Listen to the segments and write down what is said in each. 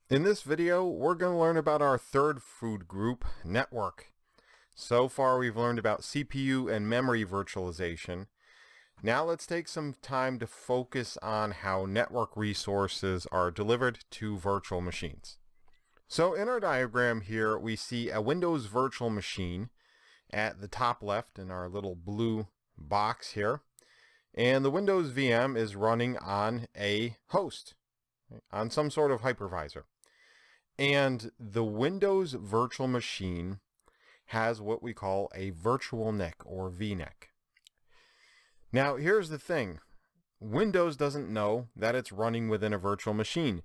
In this video, we're going to learn about our third food group, network. So far, we've learned about CPU and memory virtualization. Now let's take some time to focus on how network resources are delivered to virtual machines. So in our diagram here, we see a Windows virtual machine at the top left in our little blue box here. And the Windows VM is running on a host, on some sort of hypervisor. And the Windows virtual machine has what we call a virtual NIC or VNIC. Now here's the thing. Windows doesn't know that it's running within a virtual machine.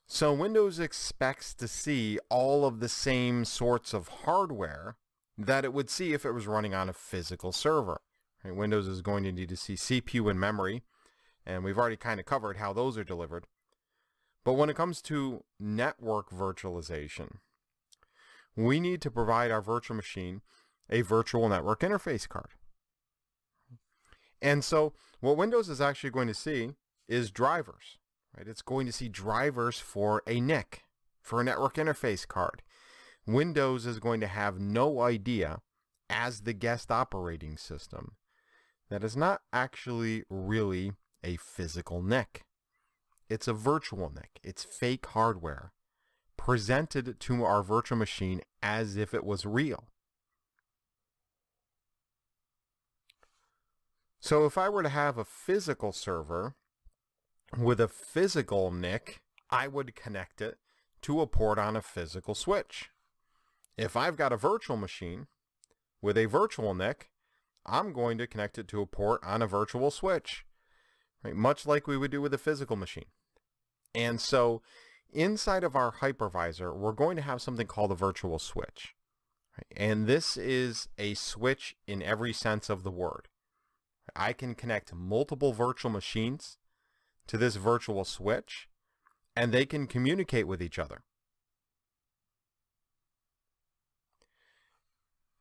So Windows expects to see all of the same sorts of hardware that it would see if it was running on a physical server. Right? Windows is going to need to see CPU and memory, and we've already kind of covered how those are delivered. But when it comes to network virtualization, we need to provide our virtual machine a virtual network interface card. And so what Windows is actually going to see is drivers. Right? It's going to see drivers for a NIC, for a network interface card. Windows is going to have no idea, as the guest operating system, that is not actually really a physical NIC. It's a virtual NIC. It's fake hardware presented to our virtual machine as if it was real. So if I were to have a physical server with a physical NIC, I would connect it to a port on a physical switch. If I've got a virtual machine with a virtual NIC, I'm going to connect it to a port on a virtual switch, right? Much like we would do with a physical machine. And so inside of our hypervisor, we're going to have something called a virtual switch. Right? And this is a switch in every sense of the word. I can connect multiple virtual machines to this virtual switch, and they can communicate with each other.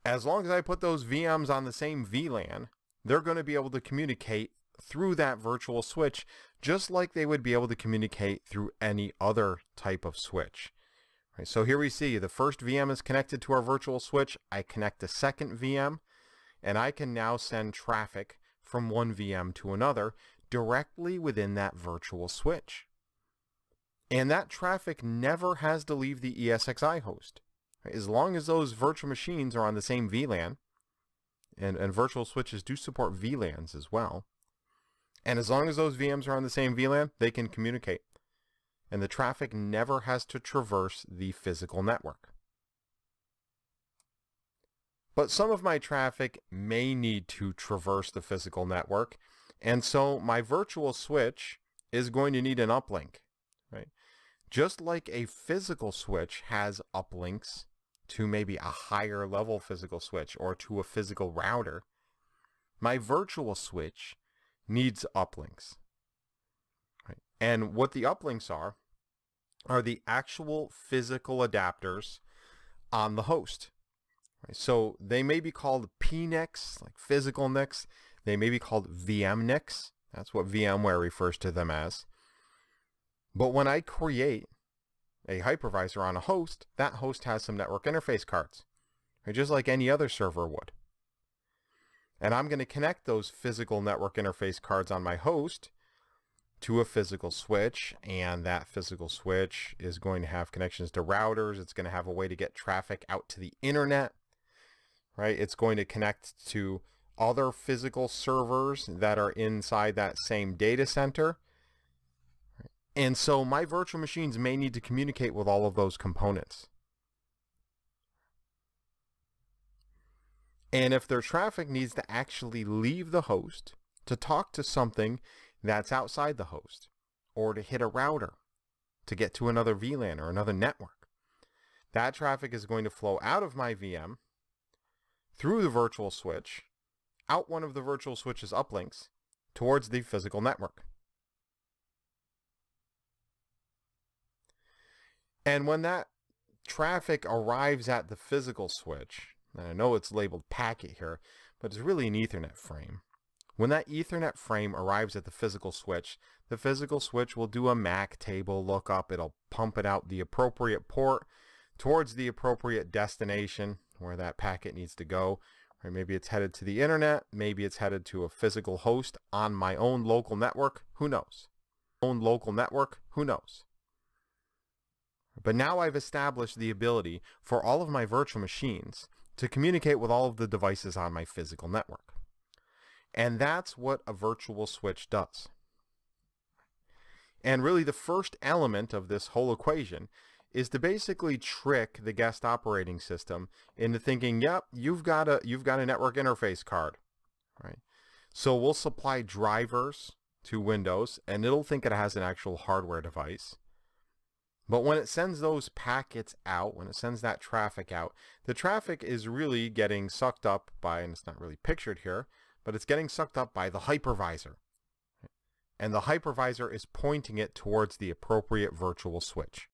As long as I put those VMs on the same VLAN, they're going to be able to communicate through that virtual switch, just like they would be able to communicate through any other type of switch. Right, so here we see the first VM is connected to our virtual switch. I connect the second VM, and I can now send traffic from one VM to another directly within that virtual switch. And that traffic never has to leave the ESXi host. As long as those virtual machines are on the same VLAN, and virtual switches do support VLANs as well, and as long as those VMs are on the same VLAN, they can communicate. And the traffic never has to traverse the physical network. But some of my traffic may need to traverse the physical network, and so my virtual switch is going to need an uplink. Right? Just like a physical switch has uplinks to maybe a higher level physical switch or to a physical router, my virtual switch needs uplinks. Right? And what the uplinks are the actual physical adapters on the host. Right? So they may be called PNICs, like physical NICs. They may be called VM NICs. That's what VMware refers to them as. But when I create a hypervisor on a host, that host has some network interface cards, right? Just like any other server would. And I'm going to connect those physical network interface cards on my host to a physical switch, and that physical switch is going to have connections to routers. It's going to have a way to get traffic out to the internet, right? It's going to connect to other physical servers that are inside that same data center. And so my virtual machines may need to communicate with all of those components. And if their traffic needs to actually leave the host to talk to something that's outside the host, or to hit a router to get to another VLAN or another network, that traffic is going to flow out of my VM through the virtual switch, out one of the virtual switch's uplinks towards the physical network. And when that traffic arrives at the physical switch, and I know it's labeled packet here, but it's really an Ethernet frame. When that Ethernet frame arrives at the physical switch will do a MAC table lookup. It'll pump it out the appropriate port towards the appropriate destination where that packet needs to go. Or maybe it's headed to the internet, maybe it's headed to a physical host on my own local network, who knows? But now I've established the ability for all of my virtual machines to communicate with all of the devices on my physical network. And that's what a virtual switch does. And really the first element of this whole equation is to basically trick the guest operating system into thinking, yep, you've got a network interface card, right? So we'll supply drivers to Windows and it'll think it has an actual hardware device. But when it sends those packets out, when it sends that traffic out, the traffic is really getting sucked up by, and it's not really pictured here, but it's getting sucked up by the hypervisor. And the hypervisor is pointing it towards the appropriate virtual switch.